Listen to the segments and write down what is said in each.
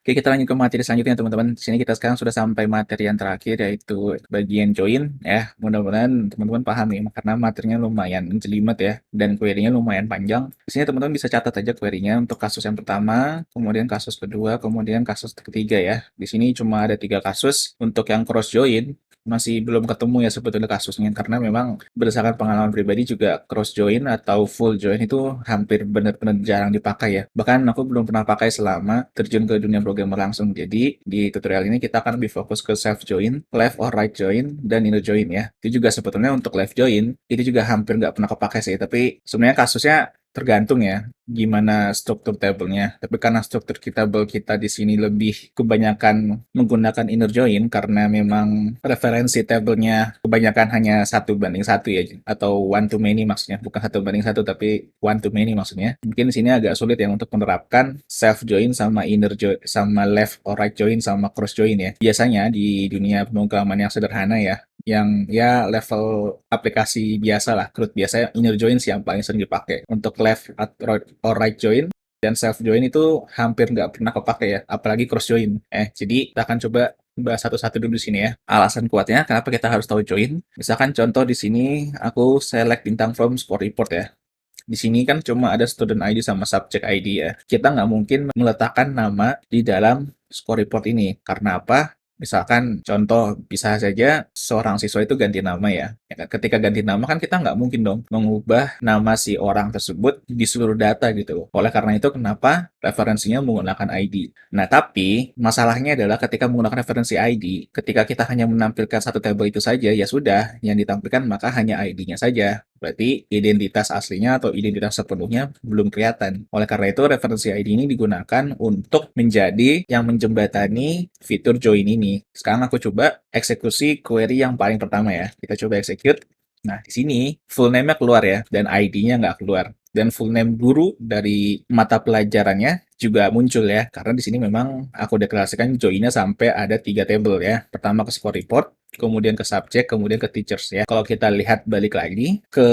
Oke, kita lanjut ke materi selanjutnya teman-teman. Di sini kita sekarang sudah sampai materi yang terakhir yaitu bagian join ya. Mudah-mudahan teman-teman paham ya karena materinya lumayan jelimet ya dan query-nya lumayan panjang. Di sini teman-teman bisa catat aja query-nya untuk kasus yang pertama, kemudian kasus kedua, kemudian kasus ketiga ya. Di sini cuma ada 3 kasus. Untuk yang cross join masih belum ketemu ya sebetulnya kasusnya karena memang berdasarkan pengalaman pribadi juga cross join atau full join itu hampir benar-benar jarang dipakai ya. Bahkan aku belum pernah pakai selama terjun ke dunia programmer langsung. Jadi di tutorial ini kita akan lebih fokus ke self join, left or right join, dan inner join ya. Itu juga sebetulnya untuk left join itu juga hampir nggak pernah kepakai sih. Tapi sebenarnya kasusnya tergantung ya gimana struktur tabelnya. Tapi karena struktur table kita di sini lebih kebanyakan menggunakan inner join karena memang referensi tabelnya kebanyakan hanya 1:1 ya, atau one to many maksudnya, bukan 1:1 tapi one to many maksudnya. Mungkin di sini agak sulit ya untuk menerapkan self join sama inner join sama left or right join sama cross join ya. Biasanya di dunia pemrograman yang sederhana ya, yang ya level aplikasi biasa lah, CRUD biasa inner join sih yang paling sering dipakai. Untuk left or right join dan self join itu hampir nggak pernah kepake ya, apalagi cross join. Jadi kita akan coba bahas satu-satu dulu di sini ya. Alasan kuatnya kenapa kita harus tahu join. Misalkan contoh di sini aku select bintang from score report ya. Di sini kan cuma ada student ID sama subject ID ya. Kita nggak mungkin meletakkan nama di dalam score report ini. Karena apa? Misalkan contoh, bisa saja seorang siswa itu ganti nama ya. Ketika ganti nama kan kita nggak mungkin dong mengubah nama si orang tersebut di seluruh data gitu. Oleh karena itu kenapa referensinya menggunakan ID. Nah, tapi masalahnya adalah ketika menggunakan referensi ID, ketika kita hanya menampilkan satu tabel itu saja, ya sudah, yang ditampilkan maka hanya ID-nya saja. Berarti identitas aslinya atau identitas sepenuhnya belum kelihatan. Oleh karena itu, referensi ID ini digunakan untuk menjadi yang menjembatani fitur join ini. Sekarang aku coba eksekusi query yang paling pertama ya. Kita coba execute. Nah, di sini full name-nya keluar ya, dan ID-nya nggak keluar. Dan full name guru dari mata pelajarannya juga muncul ya, karena di sini memang aku deklarasikan join-nya sampai ada 3 table ya. Pertama ke score report, kemudian ke subject, kemudian ke teachers ya. Kalau kita lihat balik lagi ke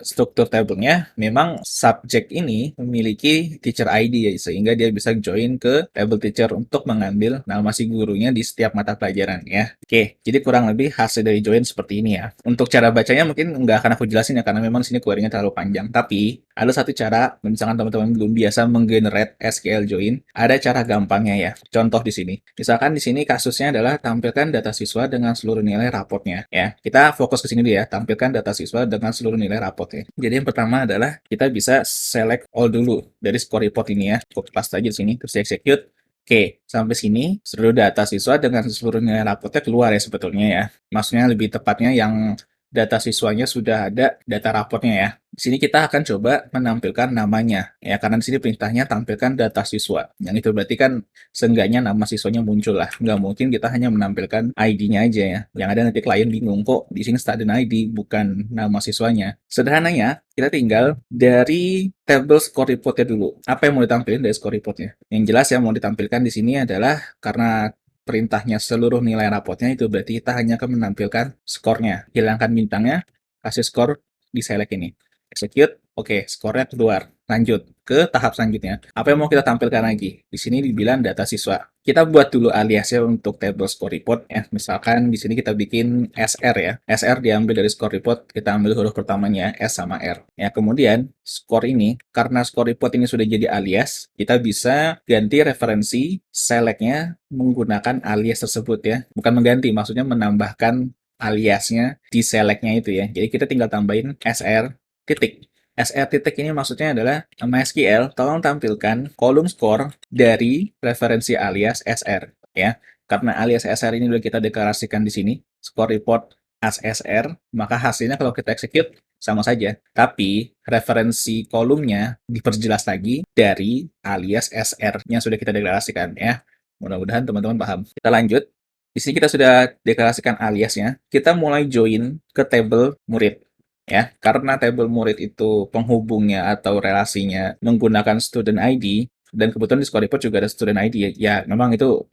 struktur tabelnya, memang subject ini memiliki teacher ID ya, sehingga dia bisa join ke table teacher untuk mengambil nama si gurunya di setiap mata pelajaran ya. Oke, jadi kurang lebih hasil dari join seperti ini ya. Untuk cara bacanya mungkin nggak akan aku jelasin ya, karena memang sini query-nya terlalu panjang. Tapi ada satu cara, misalkan teman-teman belum biasa menggenerate SQL join, ada cara gampangnya ya. Contoh di sini. Misalkan di sini kasusnya adalah tampilkan data siswa dengan seluruh nilai rapotnya ya. Kita fokus ke sini dulu ya, tampilkan data siswa dengan seluruh nilai rapotnya. Jadi yang pertama adalah kita bisa select all dulu dari score report ini ya. Copy paste aja di sini, terus execute. Oke, sampai sini seluruh data siswa dengan seluruh nilai rapotnya keluar ya sebetulnya ya. Maksudnya lebih tepatnya yang data siswanya sudah ada data raportnya ya. Di sini kita akan coba menampilkan namanya ya, karena di sini perintahnya tampilkan data siswa. Yang itu berarti kan seenggaknya nama siswanya muncul lah. Nggak mungkin kita hanya menampilkan ID-nya aja ya. Yang ada nanti klien bingung kok di sini student ID bukan nama siswanya. Sederhananya kita tinggal dari table score reportnya dulu. Apa yang mau ditampilkan dari score reportnya? Yang jelas yang mau ditampilkan di sini adalah karena perintahnya seluruh nilai rapotnya, itu berarti kita hanya akan menampilkan skornya. Hilangkan bintangnya, kasih skor di select ini. Execute, oke, skornya keluar. Lanjut ke tahap selanjutnya. Apa yang mau kita tampilkan lagi? Di sini dibilang data siswa. Kita buat dulu aliasnya untuk table score report ya. Misalkan di sini kita bikin SR ya. SR diambil dari score report, kita ambil huruf pertamanya S sama R. Ya, kemudian score ini, karena score report ini sudah jadi alias, kita bisa ganti referensi select-nya menggunakan alias tersebut ya. Bukan mengganti, maksudnya menambahkan aliasnya di select-nya itu ya. Jadi kita tinggal tambahin SR titik. SR titik ini maksudnya adalah MySQL, tolong tampilkan kolom skor dari referensi alias SR ya. Karena alias SR ini sudah kita deklarasikan di sini, score report as SR, maka hasilnya kalau kita execute sama saja. Tapi referensi kolomnya diperjelas lagi dari alias SR-nya sudah kita deklarasikan ya. Mudah-mudahan teman-teman paham. Kita lanjut. Di sini kita sudah deklarasikan aliasnya. Kita mulai join ke table murid ya, karena table murid itu penghubungnya atau relasinya menggunakan student ID. dan kebetulan di score report juga ada student ID ya. Ya, memang itu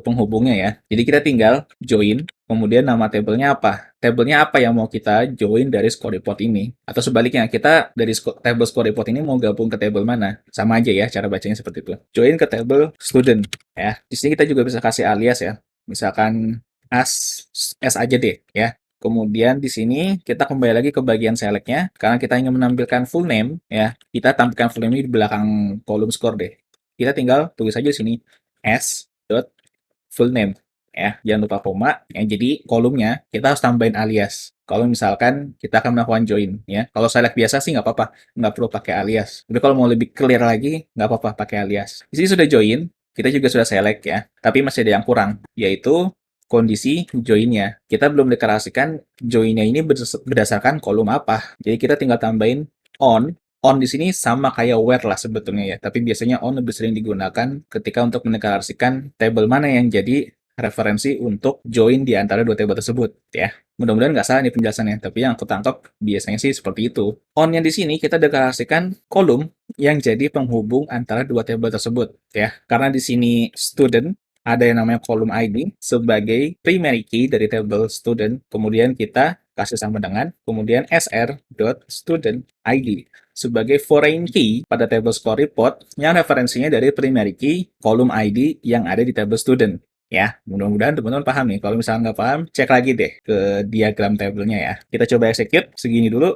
penghubungnya ya. Jadi kita tinggal join, kemudian nama tabelnya apa? Tabelnya apa yang mau kita join dari score report ini? Atau sebaliknya, kita dari table score report ini mau gabung ke table mana? Sama aja ya, cara bacanya seperti itu. Join ke table student ya. Di sini kita juga bisa kasih alias ya. Misalkan as aja deh ya. Kemudian di sini kita kembali lagi ke bagian select-nya karena kita ingin menampilkan full name ya. Kita tampilkan full name di belakang kolom score deh. Kita tinggal tulis aja di sini s dot full name ya. Jangan lupa koma. Ya, jadi kolomnya kita harus tambahin alias. Kalau misalkan kita akan melakukan join ya. Kalau select biasa sih nggak apa-apa, nggak perlu pakai alias. Tapi kalau mau lebih clear lagi nggak apa-apa pakai alias. Di sini sudah join, kita juga sudah select ya. Tapi masih ada yang kurang, yaitu kondisi join-nya. Kita belum deklarasikan join-nya ini berdasarkan kolom apa. Jadi kita tinggal tambahin on. On di sini sama kayak where lah sebetulnya ya. Tapi biasanya on lebih sering digunakan ketika untuk mendeklarasikan table mana yang jadi referensi untuk join di antara dua table tersebut ya. Mudah-mudahan nggak salah nih penjelasannya, tapi yang aku tangkap biasanya sih seperti itu. On-nya di sini kita deklarasikan kolom yang jadi penghubung antara dua table tersebut ya. Karena di sini student ada yang namanya column ID sebagai primary key dari table student, kemudian kita kasih sama dengan, kemudian sr.student ID sebagai foreign key pada table score report yang referensinya dari primary key column ID yang ada di table student. Ya, mudah-mudahan teman-teman paham nih. Kalau misalnya nggak paham, cek lagi deh ke diagram tabelnya ya. Kita coba execute segini dulu.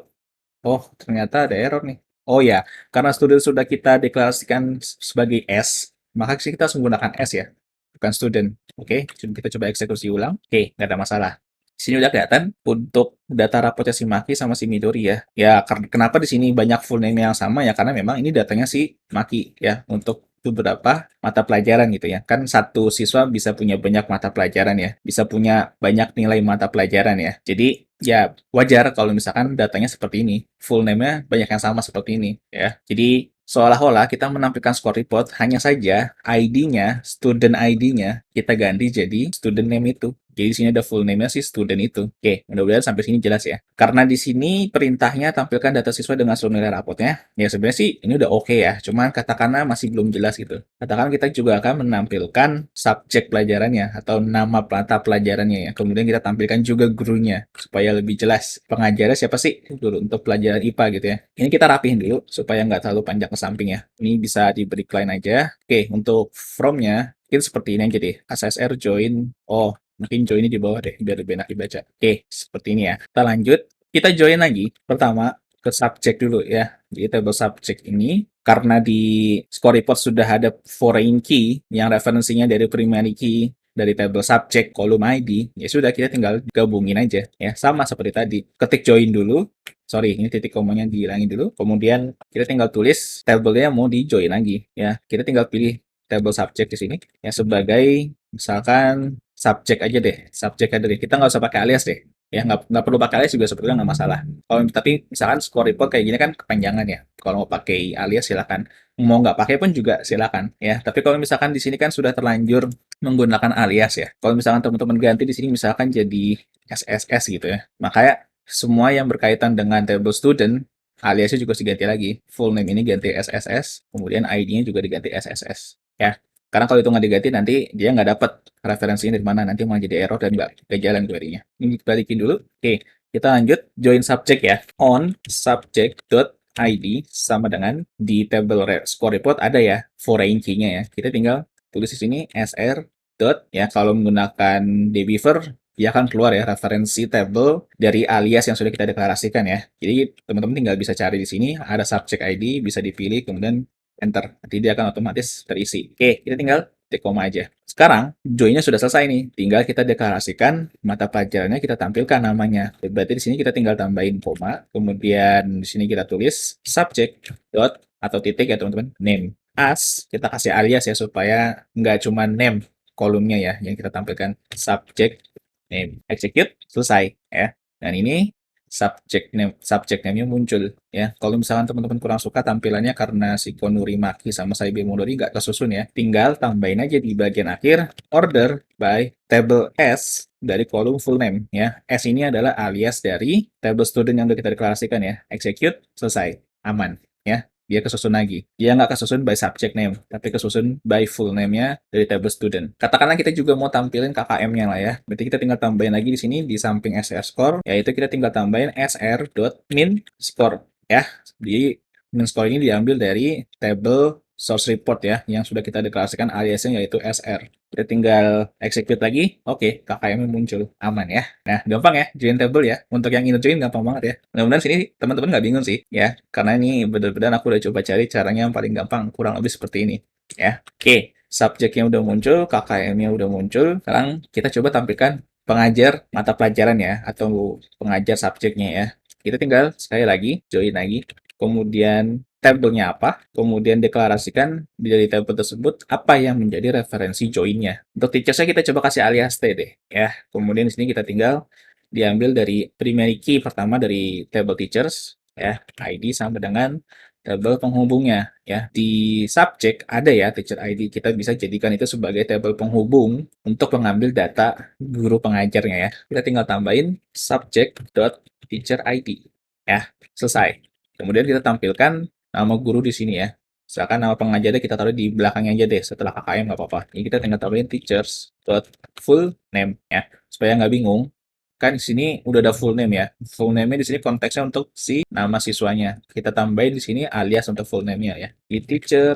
Oh, ternyata ada error nih. Oh ya, karena student sudah kita deklarasikan sebagai S, maka kita harus menggunakan S ya, bukan student. Oke, kita coba eksekusi ulang. Oke, nggak ada masalah. Di sini udah kelihatan untuk data rapotnya si Maki sama si Midori ya. Ya, kenapa di sini banyak full name yang sama ya? Karena memang ini datanya si Maki ya untuk beberapa mata pelajaran gitu ya. Kan satu siswa bisa punya banyak mata pelajaran ya, bisa punya banyak nilai mata pelajaran ya. Jadi ya wajar kalau misalkan datanya seperti ini. Full name-nya banyak yang sama seperti ini ya. Jadi seolah-olah kita menampilkan score report hanya saja ID-nya, student ID-nya kita ganti jadi student name itu. Jadi di sini ada full name-nya si student itu. Oke, mudah-mudahan sampai sini jelas ya. Karena di sini perintahnya tampilkan data siswa dengan seluruh nilai rapotnya. Ya sebenarnya sih ini udah oke ya. Cuman katakanlah masih belum jelas gitu. Katakan kita juga akan menampilkan subjek pelajarannya atau nama mata pelajarannya ya. Kemudian kita tampilkan juga gurunya supaya lebih jelas. Pengajarnya siapa sih? Guru untuk pelajaran IPA gitu ya. Ini kita rapihin dulu supaya nggak terlalu panjang ke samping ya. Ini bisa diberi line aja. Oke, untuk from-nya mungkin seperti ini aja deh. SSR join. Oh, mungkin join ini di bawah deh, biar lebih enak dibaca. Oke, seperti ini ya. Kita lanjut. Kita join lagi. Pertama, ke subject dulu ya. Di table subject ini, karena di score report sudah ada foreign key yang referensinya dari primary key dari table subject column ID, ya sudah kita tinggal gabungin aja ya. Sama seperti tadi. Ketik join dulu. Sorry, ini titik komanya dihilangin dulu. Kemudian kita tinggal tulis tabelnya mau di join lagi ya. Kita tinggal pilih table subject di sini ya sebagai misalkan subjek aja deh, subjek aja deh. Kita nggak usah pakai alias deh. Ya, nggak perlu pakai alias juga sebetulnya nggak masalah. Kalau tapi misalkan score report kayak gini kan kepanjangan ya. Kalau mau pakai alias silakan. Mau nggak pakai pun juga silakan ya. Tapi kalau misalkan di sini kan sudah terlanjur menggunakan alias ya. Kalau misalkan teman-teman ganti di sini misalkan jadi SSS gitu ya. Makanya semua yang berkaitan dengan table student aliasnya juga diganti lagi. Full name ini ganti SSS, kemudian ID-nya juga diganti SSS. Ya, karena kalau itu nggak diganti nanti dia nggak dapat referensinya dari mana, nanti malah jadi error dan nggak jalan query-nya. Ini balikin dulu. Oke, kita lanjut join subject ya. On subject dot ID sama dengan di table score report ada ya foreign key-nya ya. Kita tinggal tulis di sini sr dot ya kalau menggunakan dbeaver dia akan keluar ya referensi table dari alias yang sudah kita deklarasikan ya. Jadi teman-teman tinggal bisa cari di sini ada subject ID bisa dipilih kemudian enter. Nanti dia akan otomatis terisi. Oke, kita tinggal tik koma aja. Sekarang, join-nya sudah selesai nih. Tinggal kita deklarasikan mata pelajarannya, kita tampilkan namanya. Berarti di sini kita tinggal tambahin koma, kemudian di sini kita tulis subject dot atau titik ya teman-teman, name. As, kita kasih alias ya supaya nggak cuma name kolomnya ya yang kita tampilkan. Subject name. Execute, selesai ya. Dan ini subject name-nya muncul ya. Kalau misalkan teman-teman kurang suka tampilannya karena si Konuri Maki sama Saibe Modori nggak kesusun ya, tinggal tambahin aja di bagian akhir order by table S dari kolom full name ya. S ini adalah alias dari table student yang udah kita deklarasikan ya. Execute, selesai, aman ya. dia kesusun lagi. Dia nggak kesusun by subject name, tapi kesusun by full name-nya dari table student. Katakanlah kita juga mau tampilin KKM-nya lah ya. Berarti kita tinggal tambahin lagi di sini di samping SR score, yaitu kita tinggal tambahin sr.min score ya. Di min score ini diambil dari table source report ya, yang sudah kita deklarasikan aliasnya yaitu SR. Kita tinggal execute lagi, oke, KKM muncul, aman ya. Nah, gampang ya, join table ya. Untuk yang inner join gampang banget ya. Mudah-mudahan sini teman-teman nggak bingung sih ya, karena ini benar-benar aku udah coba cari caranya yang paling gampang, kurang lebih seperti ini ya. Oke, subjeknya udah muncul, KKM-nya udah muncul. Sekarang kita coba tampilkan pengajar mata pelajaran ya, atau pengajar subjeknya ya. Kita tinggal sekali lagi, join lagi, kemudian tabelnya apa, kemudian deklarasikan dari tabel tersebut apa yang menjadi referensi joinnya. Untuk teachersnya kita coba kasih alias T deh, ya. Kemudian di sini kita tinggal diambil dari primary key pertama dari table teachers, ya, ID sama dengan tabel penghubungnya, ya. Di subject ada ya teacher ID, kita bisa jadikan itu sebagai tabel penghubung untuk mengambil data guru pengajarnya ya. Kita tinggal tambahin subject.teacher ID, ya, selesai. Kemudian kita tampilkan nama guru di sini ya. Misalkan nama pengajarnya kita taruh di belakangnya aja deh, setelah KKM nggak apa-apa. Ini kita tinggal tambahin teachers dot full name ya, supaya nggak bingung. Kan di sini udah ada full name ya. Full name-nya di sini konteksnya untuk si nama siswanya. Kita tambahin di sini alias untuk full name-nya ya. Di teacher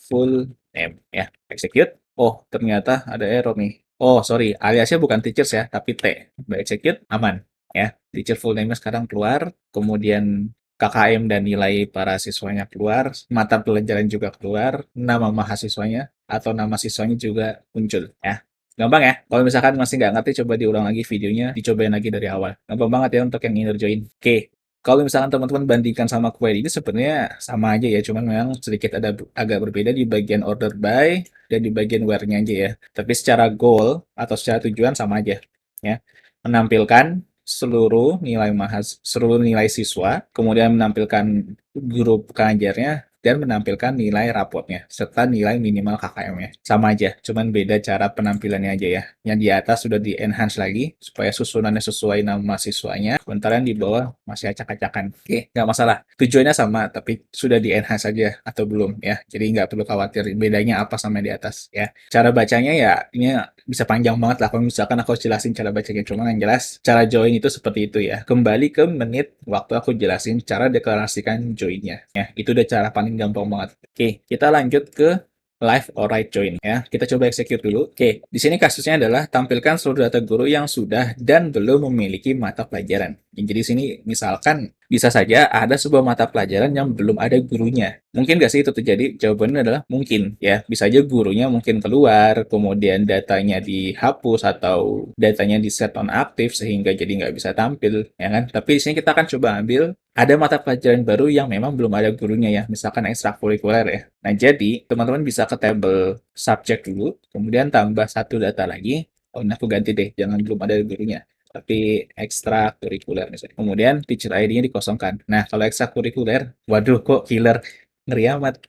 full name ya. Execute. Oh, ternyata ada error nih. Oh, sorry, aliasnya bukan teachers ya, tapi T. Udah execute, aman ya. Teacher full name-nya sekarang keluar, kemudian KKM dan nilai para siswanya keluar, mata pelajaran juga keluar, nama mahasiswanya atau nama siswanya juga muncul ya. Gampang ya. Kalau misalkan masih nggak ngerti, coba diulang lagi videonya, dicobain lagi dari awal. Gampang banget ya untuk yang inner join. Oke. Kalau misalkan teman-teman bandingkan sama query ini sebenarnya sama aja ya, cuman memang sedikit ada agak berbeda di bagian order by dan di bagian where-nya aja ya. Tapi secara goal atau secara tujuan sama aja ya. Menampilkan seluruh nilai siswa, kemudian menampilkan guru pengajarnya, dan menampilkan nilai rapotnya, serta nilai minimal KKM-nya. Sama aja, cuman beda cara penampilannya aja ya. Yang di atas sudah di-enhance lagi, supaya susunannya sesuai nama siswanya, sementara yang di bawah masih acak-acakan. Oke, nggak masalah. Tujuannya sama, tapi sudah di-enhance aja atau belum ya. Jadi nggak perlu khawatir bedanya apa sama yang di atas ya. Cara bacanya ya, ini bisa panjang banget lah kalau misalkan aku jelasin cara bacanya. Cuma yang jelas, cara join itu seperti itu ya. Kembali ke menit waktu aku jelasin cara deklarasikan joinnya. Ya, itu udah cara paling gampang banget. Oke, kita lanjut ke live or write join ya. Kita coba execute dulu. Oke, di sini kasusnya adalah tampilkan seluruh data guru yang sudah dan belum memiliki mata pelajaran. Jadi di sini misalkan bisa saja ada sebuah mata pelajaran yang belum ada gurunya. Mungkin nggak sih itu terjadi? Jawabannya adalah mungkin ya. Bisa aja gurunya mungkin keluar, kemudian datanya dihapus atau datanya di set on aktif sehingga jadi nggak bisa tampil, ya kan? Tapi di sini kita akan coba ambil ada mata pelajaran baru yang memang belum ada gurunya ya, misalkan ekstrakurikuler ya. Nah, jadi teman-teman bisa ke table subject dulu, kemudian tambah satu data lagi. Oh, ini aku ganti deh, jangan belum ada gurunya, tapi ekstrakurikuler misalnya. Kemudian teacher ID-nya dikosongkan. Nah, kalau ekstrakurikuler, waduh kok killer, ngeri amat.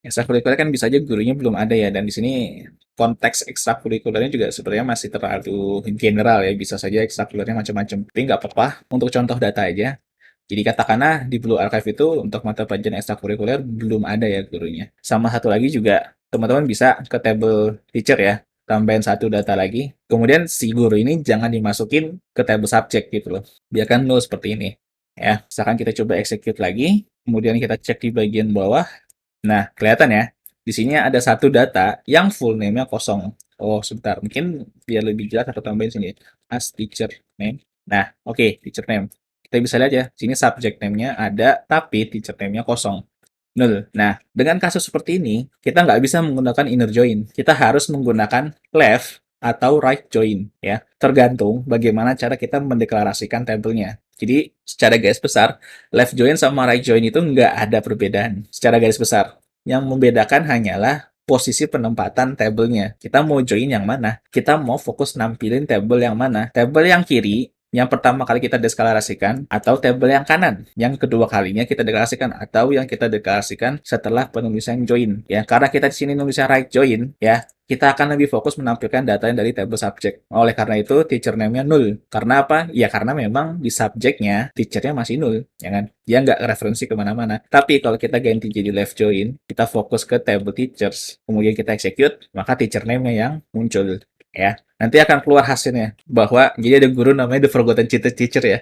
Ekstrakurikuler kan bisa aja gurunya belum ada ya, dan di sini konteks ekstrakurikulernya juga sebenarnya masih terlalu general ya, bisa saja ekstrakurikulernya macam-macam. Tapi nggak apa-apa, untuk contoh data aja. Jadi katakanlah di Blue Archive itu untuk mata pelajaran ekstrakurikuler belum ada ya gurunya. Sama satu lagi juga, teman-teman bisa ke table teacher ya, tambahin satu data lagi. Kemudian si guru ini jangan dimasukin ke table subject gitu loh. Biarkan null seperti ini. Ya, misalkan kita coba execute lagi, kemudian kita cek di bagian bawah. Nah, kelihatan ya, di sini ada satu data yang full name-nya kosong. Oh, sebentar. Mungkin biar lebih jelas aku tambahin sini. As teacher name. Nah, oke, teacher name. Kita bisa lihat ya, sini subject name-nya ada, tapi teacher name-nya kosong. Nul. Nah, dengan kasus seperti ini, kita nggak bisa menggunakan inner join. Kita harus menggunakan left atau right join, ya. Tergantung bagaimana cara kita mendeklarasikan tabelnya. Jadi, secara garis besar, left join sama right join itu nggak ada perbedaan. Secara garis besar. Yang membedakan hanyalah posisi penempatan tabelnya. Kita mau join yang mana? Kita mau fokus nampilin tabel yang mana? Tabel yang kiri yang pertama kali kita deklarasikan atau tabel yang kanan yang kedua kalinya kita deklarasikan atau yang kita deklarasikan setelah penulisan join ya, karena kita di sini nulisnya right join ya, kita akan lebih fokus menampilkan data yang dari table subject. Oleh karena itu, teacher name-nya null. Karena apa? Ya karena memang di subjeknya, teacher-nya masih null, ya kan? Dia nggak referensi kemana-mana. Tapi kalau kita ganti jadi left join, kita fokus ke table teachers, kemudian kita execute, maka teacher name-nya yang muncul. Ya, nanti akan keluar hasilnya bahwa jadi ada guru namanya The Forgotten Teacher ya.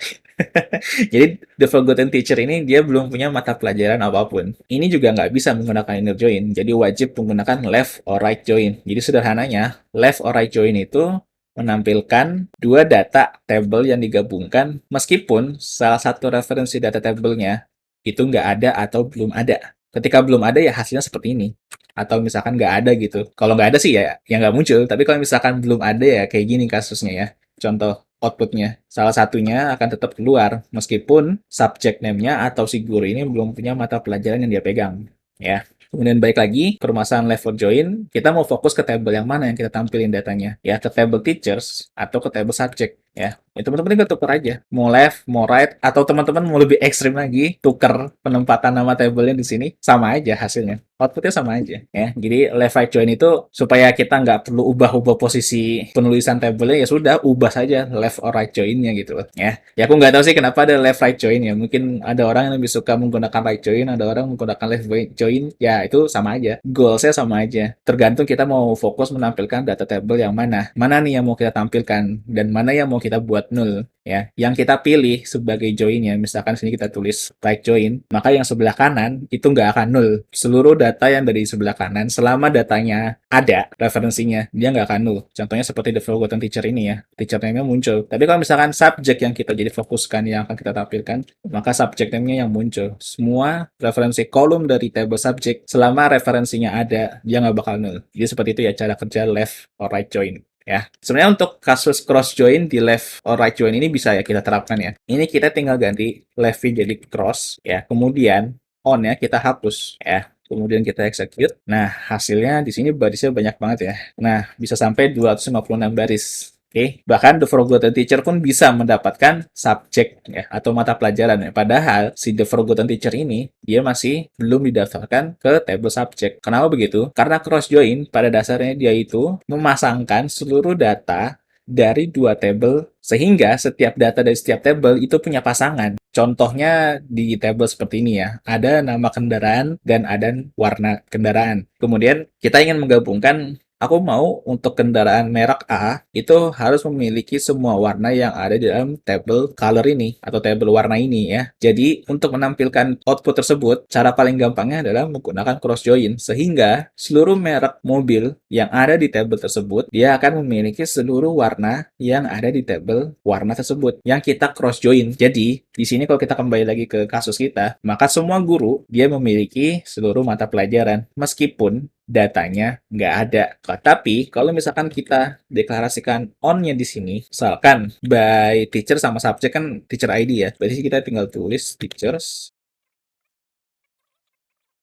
Jadi The Forgotten Teacher ini dia belum punya mata pelajaran apapun. Ini juga nggak bisa menggunakan inner join, jadi wajib menggunakan left or right join. Jadi sederhananya, left or right join itu menampilkan dua data table yang digabungkan meskipun salah satu referensi data tablenya itu nggak ada atau belum ada. Ketika belum ada ya hasilnya seperti ini. Atau misalkan nggak ada gitu. Kalau nggak ada sih ya nggak muncul. Tapi kalau misalkan belum ada ya kayak gini kasusnya ya. Contoh outputnya. Salah satunya akan tetap keluar meskipun subject name-nya atau si guru ini belum punya mata pelajaran yang dia pegang. Ya. Kemudian balik lagi, permasalahan level join, kita mau fokus ke table yang mana yang kita tampilin datanya. Ya, ke table teachers atau ke table subject. Ya, teman-teman tinggal tuker aja. Mau left, mau right, atau teman-teman mau lebih ekstrim lagi, tuker penempatan nama tabelnya di sini, sama aja hasilnya. Outputnya sama aja. Ya, jadi left right join itu supaya kita nggak perlu ubah-ubah posisi penulisan tabelnya, ya sudah, ubah saja left or right joinnya gitu loh. Ya aku nggak tahu sih kenapa ada left right join ya. Mungkin ada orang yang lebih suka menggunakan right join, ada orang menggunakan left join. Ya itu sama aja. Goalsnya sama aja. Tergantung kita mau fokus menampilkan data table yang mana. Mana nih yang mau kita tampilkan dan mana yang mau kita buat null. Ya, yang kita pilih sebagai joinnya, misalkan sini kita tulis right join, maka yang sebelah kanan itu nggak akan null. Seluruh data yang dari sebelah kanan, selama datanya ada referensinya, dia nggak akan null. Contohnya seperti the forgotten teacher ini ya, teacher name-nya muncul. Tapi kalau misalkan subjek yang kita jadi fokuskan yang akan kita tampilkan, maka subjek name-nya yang muncul. Semua referensi kolom dari table subject, selama referensinya ada, dia nggak bakal null. Jadi seperti itu ya cara kerja left or right join. Ya, sebenarnya untuk kasus cross join di left or right join ini bisa ya kita terapkan ya. Ini kita tinggal ganti left jadi cross ya. Kemudian on ya kita hapus ya. Kemudian kita execute. Nah, hasilnya di sini barisnya banyak banget ya. Nah, bisa sampai 256 baris. Oke, bahkan The Forgotten Teacher pun bisa mendapatkan subjek ya atau mata pelajaran ya. Padahal si The Forgotten Teacher ini dia masih belum didaftarkan ke table subject. Kenapa begitu? Karena cross join pada dasarnya dia itu memasangkan seluruh data dari dua table sehingga setiap data dari setiap table itu punya pasangan. Contohnya di table seperti ini ya. Ada nama kendaraan dan ada warna kendaraan. Kemudian kita ingin menggabungkan aku mau untuk kendaraan merek A itu harus memiliki semua warna yang ada di dalam tabel color ini atau tabel warna ini ya. Jadi untuk menampilkan output tersebut, cara paling gampangnya adalah menggunakan cross join sehingga seluruh merek mobil yang ada di tabel tersebut dia akan memiliki seluruh warna yang ada di tabel warna tersebut yang kita cross join. Jadi di sini kalau kita kembali lagi ke kasus kita, maka semua guru dia memiliki seluruh mata pelajaran meskipun datanya nggak ada. Tapi kalau misalkan kita deklarasikan on-nya di sini, misalkan by teacher sama subject kan teacher ID ya. Berarti kita tinggal tulis teachers,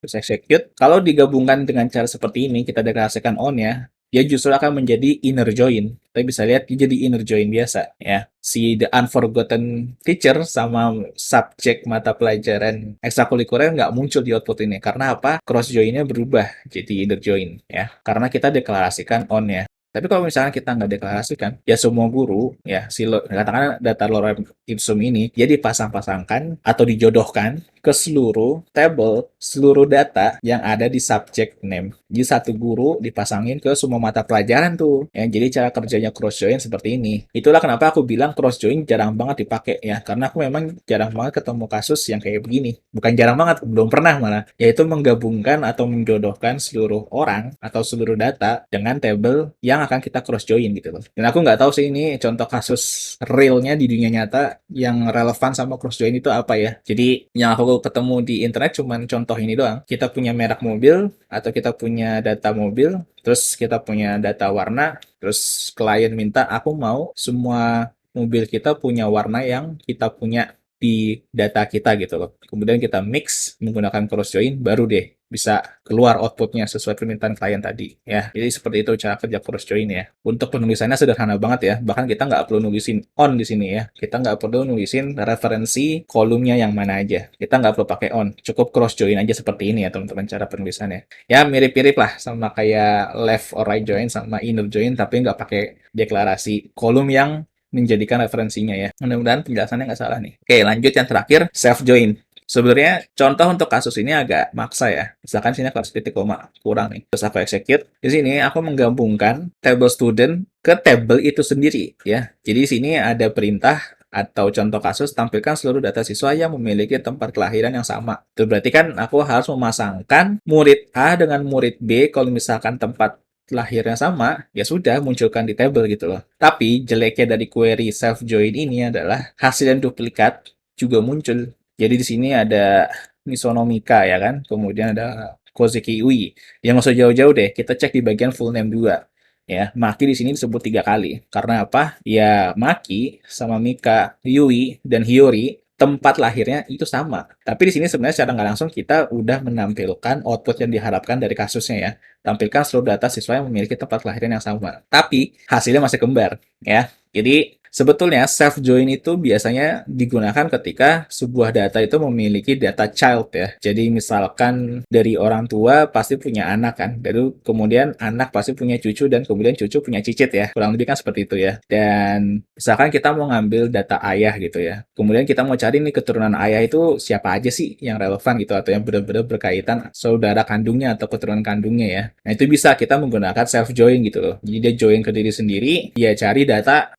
terus execute. Kalau digabungkan dengan cara seperti ini, kita deklarasikan on-nya, dia justru akan menjadi inner join. Kita bisa lihat dia jadi inner join biasa ya. Si the unforgotten teacher sama subjek mata pelajaran ekstrakurikuler nggak muncul di output ini. Karena apa? Cross join-nya berubah jadi inner join ya. Karena kita deklarasikan on ya. Tapi kalau misalnya kita nggak deklarasikan, ya semua guru, ya katakan data lorem ipsum ini, dia dipasang-pasangkan atau dijodohkan ke seluruh table, seluruh data yang ada di subject name. Jadi satu guru dipasangin ke semua mata pelajaran tuh. Ya, jadi cara kerjanya cross join seperti ini. Itulah kenapa aku bilang cross join jarang banget dipakai ya, karena aku memang jarang banget ketemu kasus yang kayak begini. Bukan jarang banget, belum pernah malah. Yaitu menggabungkan atau menjodohkan seluruh orang atau seluruh data dengan table yang akan kita cross join gitu loh. Dan aku nggak tahu sih ini contoh kasus realnya di dunia nyata yang relevan sama cross join itu apa ya. Jadi yang aku ketemu di internet cuman contoh ini doang. Kita punya merek mobil atau kita punya data mobil, terus kita punya data warna, terus klien minta aku mau semua mobil kita punya warna yang kita punya di data kita gitu loh. Kemudian kita mix menggunakan cross join, baru deh bisa keluar outputnya sesuai permintaan klien tadi ya. Jadi seperti itu cara kerja cross join ya. Untuk penulisannya sederhana banget ya. Bahkan kita nggak perlu nulisin on di sini ya. Kita nggak perlu nulisin referensi kolomnya yang mana aja. Kita nggak perlu pakai on. Cukup cross join aja seperti ini ya teman-teman cara penulisannya. Ya mirip-mirip lah sama kayak left or right join sama inner join, tapi nggak pakai deklarasi kolom yang menjadikan referensinya ya. Mudah-mudahan penjelasannya nggak salah nih. Oke, lanjut yang terakhir, self join. Sebenarnya contoh untuk kasus ini agak maksa ya. Misalkan sini aku harus titik koma kurang nih. Terus aku execute. Di sini aku menggabungkan table student ke table itu sendiri ya. Jadi di sini ada perintah atau contoh kasus tampilkan seluruh data siswa yang memiliki tempat kelahiran yang sama. Itu berarti kan aku harus memasangkan murid A dengan murid B kalau misalkan tempat lahirnya sama, ya sudah munculkan di table gitu loh. Tapi jeleknya dari query self join ini adalah hasil yang duplikat juga muncul. Jadi di sini ada Misonomika ya kan, kemudian ada Kozeki Ui. Yang nggak usah jauh-jauh deh, kita cek di bagian full name juga. Ya, Maki di sini disebut 3 kali. Karena apa? Ya, Maki sama Mika, Yui, dan Hiyori tempat lahirnya itu sama. Tapi di sini sebenarnya secara nggak langsung kita udah menampilkan output yang diharapkan dari kasusnya ya. Tampilkan seluruh data siswa yang memiliki tempat kelahiran yang sama. Tapi hasilnya masih kembar ya. Jadi sebetulnya self join itu biasanya digunakan ketika sebuah data itu memiliki data child ya. Jadi misalkan dari orang tua pasti punya anak kan. Lalu kemudian anak pasti punya cucu dan kemudian cucu punya cicit ya. Kurang lebih kan seperti itu ya. Dan misalkan kita mau ngambil data ayah gitu ya. Kemudian kita mau cari nih keturunan ayah itu siapa aja sih yang relevan gitu atau yang benar-benar berkaitan saudara kandungnya atau keturunan kandungnya ya. Nah, itu bisa kita menggunakan self join gitu loh. Jadi dia join ke diri sendiri, dia cari data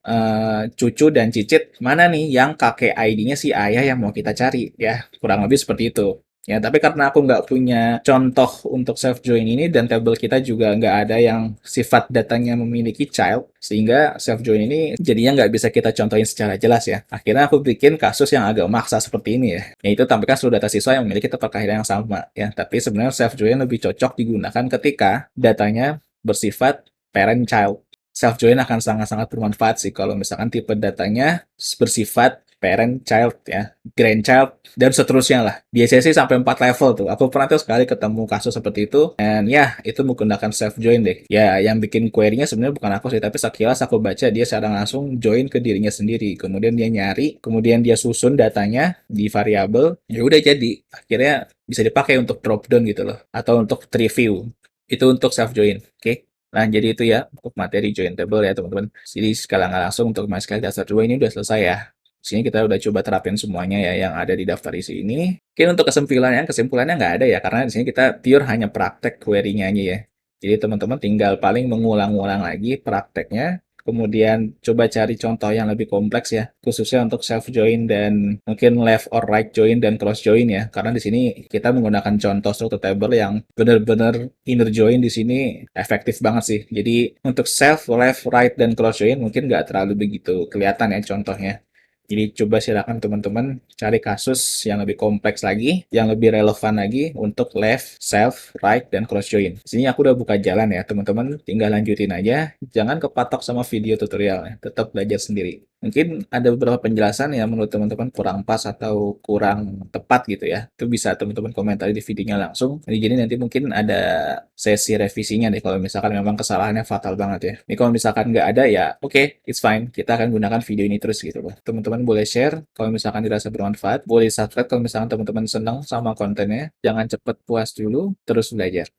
cucu dan cicit mana nih yang kakek ID-nya si ayah yang mau kita cari ya. Kurang lebih seperti itu. Ya, tapi karena aku nggak punya contoh untuk self join ini dan table kita juga nggak ada yang sifat datanya memiliki child, sehingga self join ini jadinya nggak bisa kita contohin secara jelas ya. Akhirnya aku bikin kasus yang agak maksa seperti ini ya. Yaitu tampilkan seluruh data siswa yang memiliki tempat kelahiran yang sama ya. Tapi sebenarnya self join lebih cocok digunakan ketika datanya bersifat parent child. Self join akan sangat-sangat bermanfaat sih kalau misalkan tipe datanya bersifat parent child ya, grandchild dan seterusnya lah. Biasanya sih sampai 4 level tuh. Aku pernah tuh sekali ketemu kasus seperti itu dan ya itu menggunakan self join deh. Ya yang bikin query-nya sebenarnya bukan aku sih, tapi sekilas aku baca dia secara langsung join ke dirinya sendiri. Kemudian dia nyari, kemudian dia susun datanya di variabel. Ya udah jadi akhirnya bisa dipakai untuk drop down gitu loh atau untuk tree view. Itu untuk self join. Oke. Nah, jadi itu ya untuk materi join table ya teman-teman. Jadi sekali nggak langsung untuk MySQL dasar 2 ini udah selesai ya. Di sini kita udah coba terapin semuanya ya yang ada di daftar isi ini. Mungkin untuk kesimpulannya nggak ada ya, karena di sini kita pure hanya praktek query-nya aja ya. Jadi teman-teman tinggal paling mengulang-ulang lagi prakteknya, kemudian coba cari contoh yang lebih kompleks ya, khususnya untuk self join dan mungkin left or right join dan cross join ya. Karena di sini kita menggunakan contoh struktur table yang benar-benar inner join di sini efektif banget sih. Jadi untuk self, left, right, dan cross join mungkin nggak terlalu begitu kelihatan ya contohnya. Jadi coba silakan teman-teman cari kasus yang lebih kompleks lagi, yang lebih relevan lagi untuk left, self, right, dan cross join. Di sini aku udah buka jalan ya, teman-teman tinggal lanjutin aja. Jangan kepatok sama video tutorial ya, tetap belajar sendiri. Mungkin ada beberapa penjelasan yang menurut teman-teman kurang pas atau kurang tepat gitu ya. Itu bisa teman-teman komentari di videonya langsung. Jadi nanti mungkin ada sesi revisinya deh kalau misalkan memang kesalahannya fatal banget ya. Ini kalau misalkan nggak ada ya oke, it's fine. Kita akan gunakan video ini terus gitu loh. Teman-teman boleh share kalau misalkan dirasa bermanfaat. Boleh subscribe kalau misalkan teman-teman senang sama kontennya. Jangan cepet puas dulu, terus belajar.